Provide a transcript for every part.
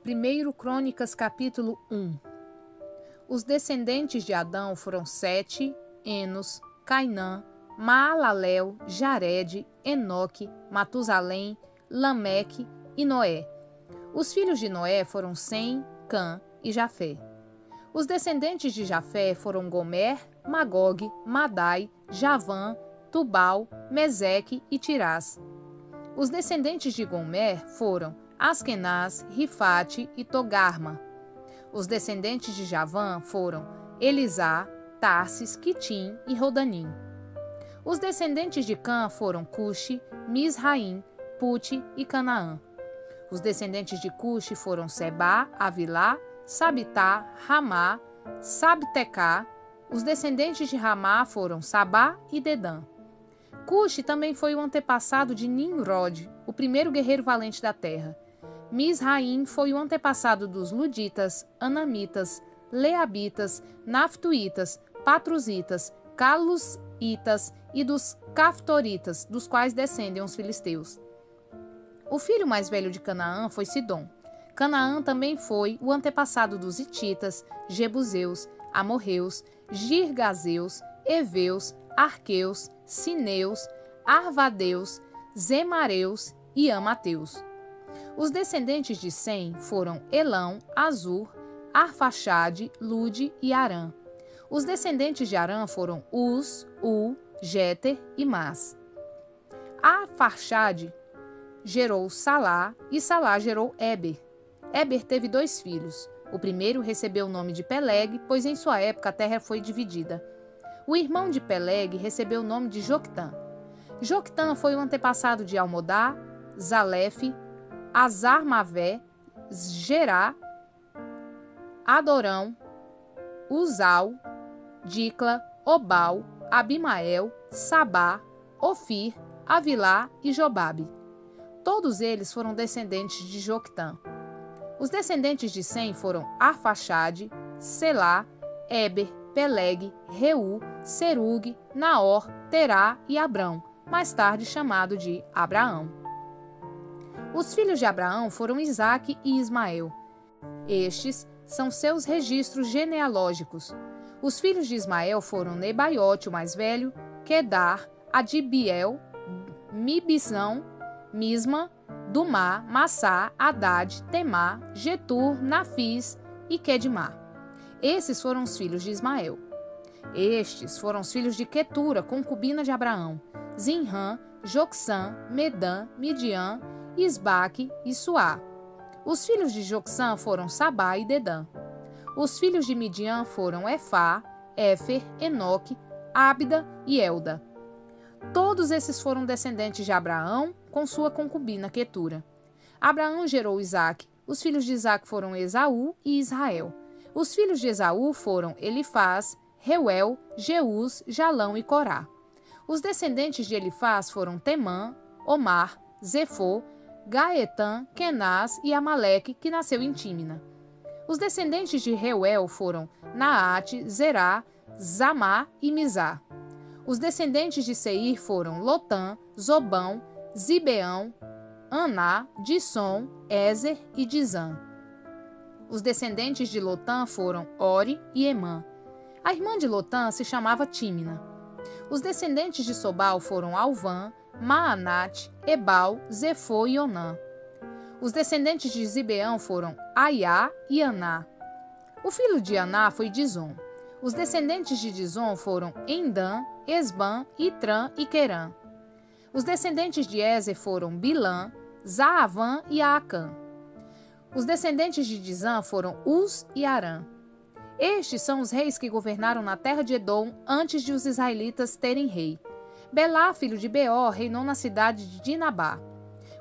Primeiro Crônicas, capítulo 1. Os descendentes de Adão foram Sete, Enos, Cainã, Maalalel, Jared, Enoque, Matusalém, Lameque e Noé. Os filhos de Noé foram Sem, Cã e Jafé. Os descendentes de Jafé foram Gomer, Magog, Madai, Javã, Tubal, Meseque e Tirás. Os descendentes de Gomer foram Askenaz, Rifate e Togarma. Os descendentes de Javã foram Elisá, Tarsis, Quitim e Rodanim. Os descendentes de Cã foram Cuxi, Misraim, Pute e Canaã. Os descendentes de Cuxi foram Sebá, Avilá, Sabitá, Ramá, Sabtecá. Os descendentes de Ramá foram Sabá e Dedã. Cuxi também foi o antepassado de Nimrod, o primeiro guerreiro valente da terra. Misraim foi o antepassado dos Luditas, Anamitas, Leabitas, Naftuítas, Patruzitas, Calusitas e dos Caftoritas, dos quais descendem os filisteus. O filho mais velho de Canaã foi Sidom. Canaã também foi o antepassado dos Hititas, Jebuseus, Amorreus, Girgazeus, Eveus, Arqueus, Sineus, Arvadeus, Zemareus e Amateus. Os descendentes de Sem foram Elão, Azur, Arfaxade, Lude e Arã. Os descendentes de Arã foram Uz, U, Jéter e Mas. Arfaxade gerou Salá e Salá gerou Éber. Éber teve 2 filhos. O primeiro recebeu o nome de Peleg, pois em sua época a terra foi dividida. O irmão de Peleg recebeu o nome de Joctã. Joctã foi o antepassado de Almodá, Zalefe, Azarmavé, Gerá, Adorão, Uzal, Dicla, Obal, Abimael, Sabá, Ofir, Avilá e Jobabe. Todos eles foram descendentes de Joctã. Os descendentes de Sem foram Arfaxade, Selá, Éber, Peleg, Reu, Serug, Naor, Terá e Abrão, mais tarde chamado de Abraão. Os filhos de Abraão foram Isaque e Ismael. Estes são seus registros genealógicos. Os filhos de Ismael foram Nebaiote, o mais velho, Quedar, Adibiel, Mibizão, Misma, Dumá, Massá, Haddad, Temá, Getur, Nafis e Quedimá. Esses foram os filhos de Ismael. Estes foram os filhos de Quetura, concubina de Abraão, Zinrã, Jocsã, Medã, Midian, Isbaque e Suá. Os filhos de Jocsã foram Sabá e Dedã. Os filhos de Midian foram Efá, Éfer, Enoque, Ábida e Elda. Todos esses foram descendentes de Abraão, com sua concubina Quetura. Abraão gerou Isaque. Os filhos de Isaque foram Esaú e Israel. Os filhos de Esaú foram Elifaz, Reuel, Jeús, Jalão e Corá. Os descendentes de Elifaz foram Temã, Omar, Zefô, Gaetã, Kenaz e Amaleque, que nasceu em Tímina. Os descendentes de Reuel foram Naate, Zerá, Zamá e Mizá. Os descendentes de Seir foram Lotã, Zobão, Zibeão, Aná, Dissom, Ézer e Dizã. Os descendentes de Lotã foram Ori e Emã. A irmã de Lotã se chamava Tímina. Os descendentes de Sobal foram Alvã, Maanate, Ebal, Zefô e Onã. Os descendentes de Zibeão foram Aiá e Aná. O filho de Aná foi Dizom. Os descendentes de Dizom foram Endã, Esbã, Itrã e Querã. Os descendentes de Ézer foram Bilã, Zaavã e Aacã. Os descendentes de Dizã foram Uz e Arã. Estes são os reis que governaram na terra de Edom antes de os israelitas terem rei. Belá, filho de Beor, reinou na cidade de Dinabá.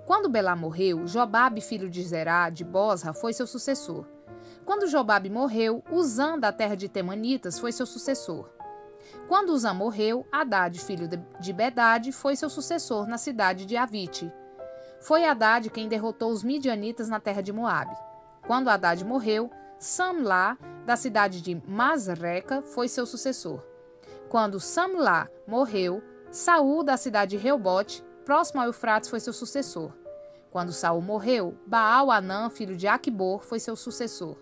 Quando Belá morreu, Jobabe, filho de Zerá, de Bosra, foi seu sucessor. Quando Jobabe morreu, Uzã, da terra de Temanitas, foi seu sucessor. Quando Uzã morreu, Haddad, filho de Bedade, foi seu sucessor na cidade de Avite. Foi Haddad quem derrotou os midianitas na terra de Moabe. Quando Haddad morreu, Samlá, da cidade de Masreca, foi seu sucessor. Quando Samlá morreu, Saul, da cidade de Reobote, próximo ao Eufrates, foi seu sucessor. Quando Saul morreu, Baal-Hanã, filho de Aquibor, foi seu sucessor.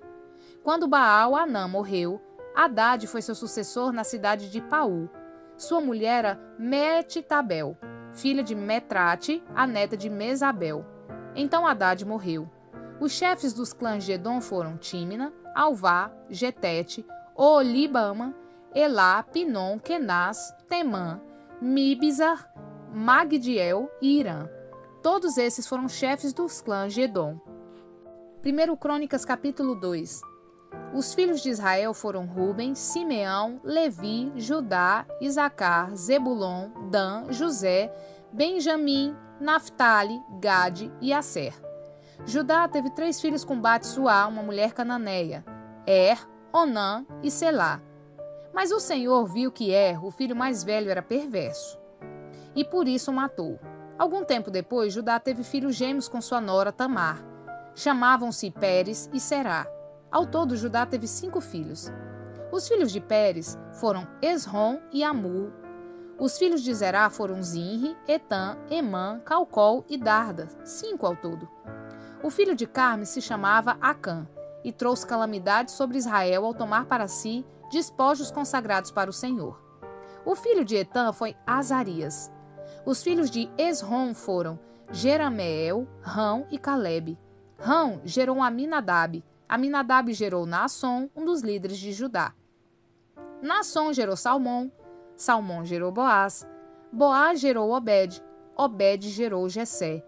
Quando Baal-Hanã morreu, Hadade foi seu sucessor na cidade de Paú. Sua mulher era Metitabel, filha de Metrate, a neta de Mesabel. Então Hadade morreu. Os chefes dos clãs de Edom foram Tímina, Alvá, Getete, Olibama, Elá, Pinom, Kenaz, Temã, Mibzar, Magdiel e Irã. Todos esses foram chefes dos clãs de Edom. 1 Crônicas capítulo 2. Os filhos de Israel foram Ruben, Simeão, Levi, Judá, Isacar, Zebulon, Dan, José, Benjamim, Naftali, Gade e Asser. Judá teve 3 filhos com Bat-Suá, uma mulher cananeia, Onã e Selá. Mas o Senhor viu que o filho mais velho, era perverso, e por isso o matou. Algum tempo depois, Judá teve filhos gêmeos com sua nora Tamar. Chamavam-se Pérez e Será. Ao todo, Judá teve 5 filhos. Os filhos de Pérez foram Esrom e Amur. Os filhos de Zerá foram Zinri, Etã, Emã, Calcol e Darda, 5 ao todo. O filho de Carme se chamava Acã e trouxe calamidade sobre Israel ao tomar para si despojos consagrados para o Senhor. O filho de Etã foi Azarias. Os filhos de Esrom foram Jerameel, Rão e Calebe. Rão gerou Aminadab. Aminadab gerou Naasson, um dos líderes de Judá. Naasson gerou Salmão. Salmão gerou Boaz. Boaz gerou Obed. Obed gerou Jessé.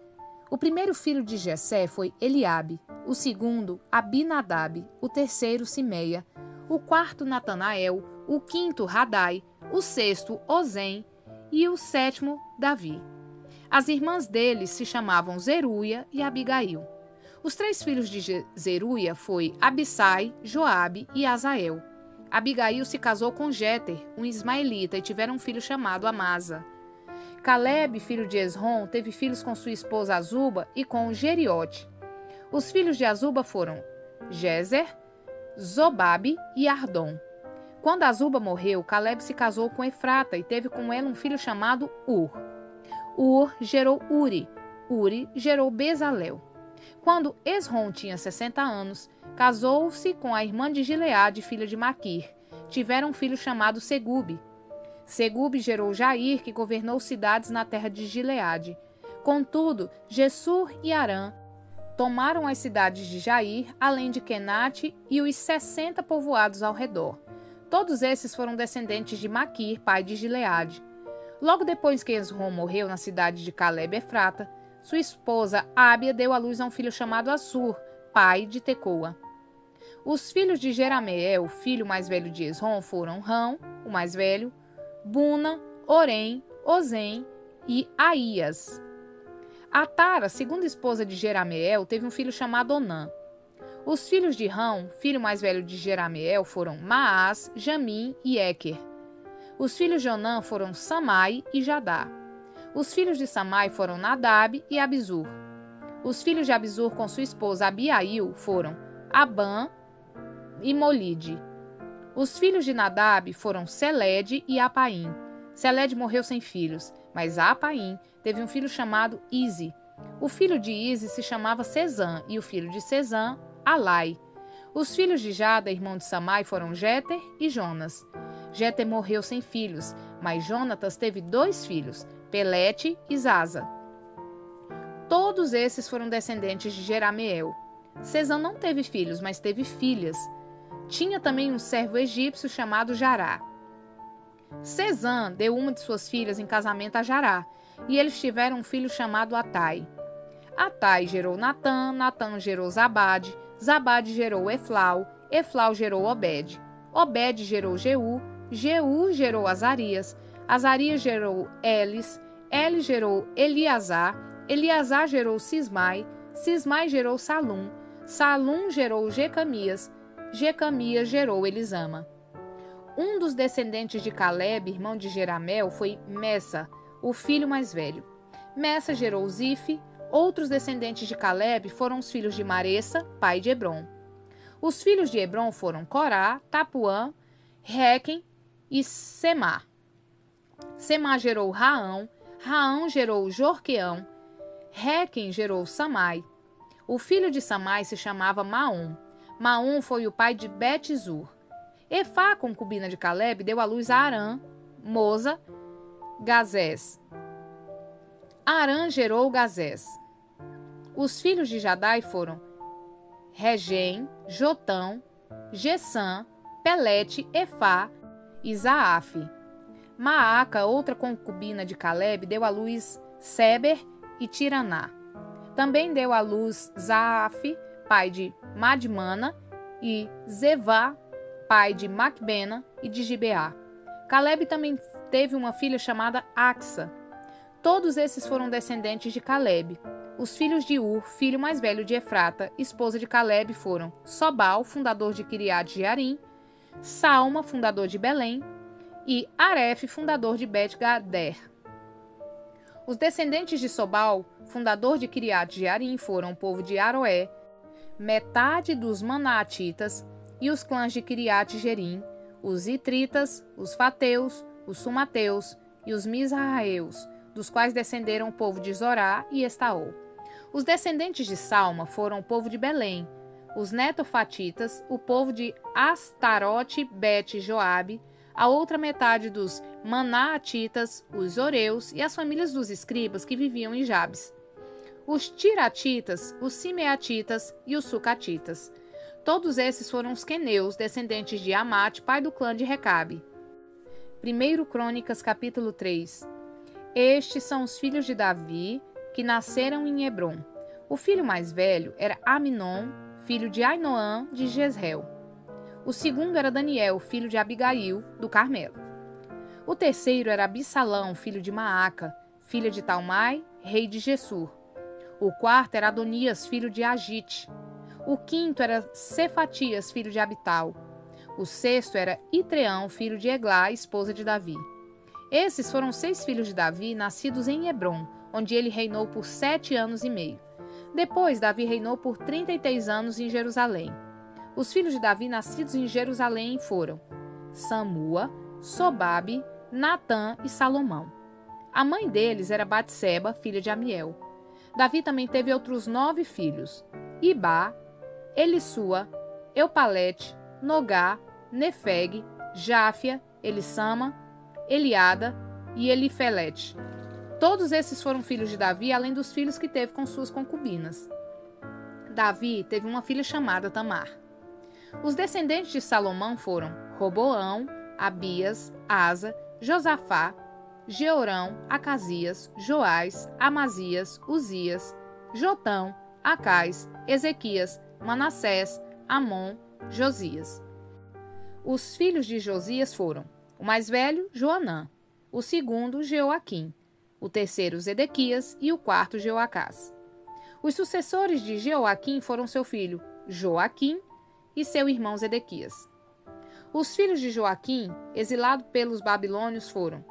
O primeiro filho de Jessé foi Eliabe. O segundo, Abinadab. O terceiro, Simeia. O quarto, Natanael. O quinto, Radai. O sexto, Ozem. E o sétimo, Davi. As irmãs deles se chamavam Zeruia e Abigail. Os 3 filhos de Zeruia foi Abissai, Joabe e Azael. Abigail se casou com Jéter, um ismaelita, e tiveram um filho chamado Amasa. Calebe, filho de Esrom, teve filhos com sua esposa Azuba e com Geriote. Os filhos de Azuba foram Jezer, Zobabe e Ardom. Quando Azuba morreu, Calebe se casou com Efrata e teve com ela um filho chamado Ur. Ur gerou Uri. Uri gerou Bezalel. Quando Esrom tinha 60 anos, casou-se com a irmã de Gileade, filha de Maquir. Tiveram um filho chamado Segube. Segube gerou Jair, que governou cidades na terra de Gileade. Contudo, Gessur e Arã tomaram as cidades de Jair, além de Kenate e os 60 povoados ao redor. Todos esses foram descendentes de Maquir, pai de Gileade. Logo depois que Esrom morreu na cidade de Calebe Efrata, sua esposa Ábia deu à luz a um filho chamado Assur, pai de Tecoa. Os filhos de Jerameel, filho mais velho de Esrom, foram Rão, o mais velho, Buna, Orém, Ozem e Aías. Atara, segunda esposa de Jerameel, teve um filho chamado Onã. Os filhos de Rão, filho mais velho de Jerameel, foram Maás, Jamim e Eker. Os filhos de Onã foram Samai e Jadá. Os filhos de Samai foram Nadab e Abizur. Os filhos de Abizur com sua esposa Abiail foram Abã e Molide. Os filhos de Nadab foram Selede e Apaim. Selede morreu sem filhos, mas Apaim teve um filho chamado Ize. O filho de Ize se chamava Sezã e o filho de Sezã, Alai. Os filhos de Jada, irmão de Samai, foram Jéter e Jonas. Jéter morreu sem filhos, mas Jonatas teve 2 filhos, Pelete e Zaza. Todos esses foram descendentes de Jerameel. Sezã não teve filhos, mas teve filhas. Tinha também um servo egípcio chamado Jará. Sezã deu uma de suas filhas em casamento a Jará, e eles tiveram um filho chamado Atai. Atai gerou Natã, Natã gerou Zabade, Zabade gerou Eflau, Eflau gerou Obed. Obed gerou Jeú, Jeú gerou Azarias, Azarias gerou Elis, Elis gerou Eliasar, Eliasar gerou Sismai, Sismai gerou Salum, Salum gerou Jecamias, Jecamias gerou Elisama. Um dos descendentes de Calebe, irmão de Jerameel, foi Messa, o filho mais velho. Messa gerou Zife. Outros descendentes de Calebe foram os filhos de Maressa, pai de Hebron. Os filhos de Hebron foram Corá, Tapuã, Requem e Semá. Semá gerou Raão, Raão gerou Jorqueão, Requem gerou Samai. O filho de Samai se chamava Maom. Maom foi o pai de Bet-zur. Efá, concubina de Caleb, deu à luz a Arã, Moza, Gazés. Arã gerou Gazés. Os filhos de Jadai foram Regem, Jotão, Gessã, Pelete, Efá e Zaafe. Maaca, outra concubina de Caleb, deu à luz Seber e Tiraná. Também deu à luz Zaafe, pai de Madmana, e Zevá, pai de Macbena e de Gibeá. Caleb também teve uma filha chamada Axa. Todos esses foram descendentes de Caleb. Os filhos de Ur, filho mais velho de Efrata, esposa de Caleb, foram Sobal, fundador de Kiriat Jearim, Salma, fundador de Belém, e Aref, fundador de Bet-Gader. Os descendentes de Sobal, fundador de Kiriat Jearim, foram o povo de Aroé, metade dos Manaatitas e os clãs de Kiriat Jearim, os Itritas, os Fateus, os Sumateus e os Misraeus, dos quais descenderam o povo de Zorá e Estaol. Os descendentes de Salma foram o povo de Belém, os Netofatitas, o povo de Astarote, Bet-Joabe, a outra metade dos Manaatitas, os Oreus e as famílias dos escribas que viviam em Jabes, os Tiratitas, os Simeatitas e os Sucatitas. Todos esses foram os queneus, descendentes de Amate, pai do clã de Recabe. 1 Crônicas, capítulo 3. Estes são os filhos de Davi, que nasceram em Hebrom. O filho mais velho era Aminon, filho de Ainoã de Jezreel. O segundo era Daniel, filho de Abigail, do Carmelo. O terceiro era Absalão, filho de Maaca, filha de Talmai, rei de Gessur. O quarto era Adonias, filho de Agite. O quinto era Cefatias, filho de Abital. O sexto era Itreão, filho de Eglá, esposa de Davi. Esses foram 6 filhos de Davi, nascidos em Hebrom, onde ele reinou por 7 anos e meio. Depois, Davi reinou por 33 anos em Jerusalém. Os filhos de Davi nascidos em Jerusalém foram Samua, Sobabe, Natã e Salomão. A mãe deles era Batseba, filha de Amiel. Davi também teve outros 9 filhos: Ibá, Elissua, Eupalete, Nogá, Nefeg, Jáfia, Elissama, Eliada e Elifelete. Todos esses foram filhos de Davi, além dos filhos que teve com suas concubinas. Davi teve uma filha chamada Tamar. Os descendentes de Salomão foram Roboão, Abias, Asa, Josafá, Jeorão, Acasias, Joás, Amazias, Uzias, Jotão, Acais, Ezequias, Manassés, Amon, Josias. Os filhos de Josias foram o mais velho, Joanã, o segundo, Jeoaquim, o terceiro, Zedequias e o quarto, Jeoacás. Os sucessores de Jeoaquim foram seu filho, Joaquim, e seu irmão Zedequias. Os filhos de Joaquim, exilado pelos babilônios, foram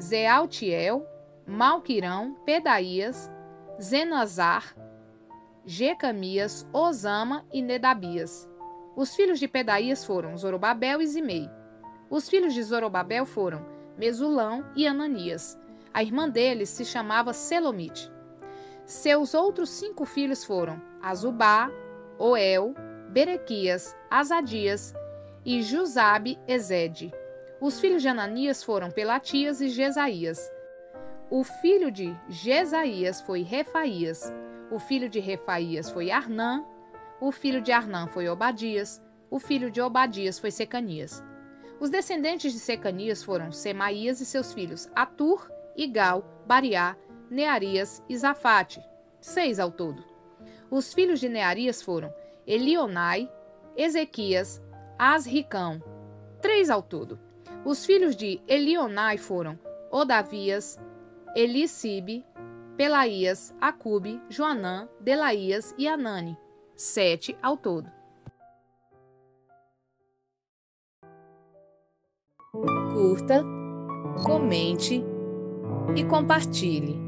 Zealtiel, Malquirão, Pedaías, Zenazar, Jecamias, Osama e Nedabias. Os filhos de Pedaías foram Zorobabel e Zimei. Os filhos de Zorobabel foram Mesulão e Ananias. A irmã deles se chamava Selomite. Seus outros 5 filhos foram Azubá, Oel, Berequias, Azadias e Jusabe-Ezede. Os filhos de Ananias foram Pelatias e Jesaías. O filho de Jesaías foi Refaías. O filho de Refaías foi Arnã. O filho de Arnã foi Obadias. O filho de Obadias foi Secanias. Os descendentes de Secanias foram Semaías e seus filhos Atur, Igal, Bariá, Nearias e Zafate, 6 ao todo. Os filhos de Nearias foram Elionai, Ezequias, Asricão, 3 ao todo. Os filhos de Elionai foram Odavias, Elisibe, Pelaías, Acube, Joanã, Delaías e Anani, 7 ao todo. Curta, comente e compartilhe.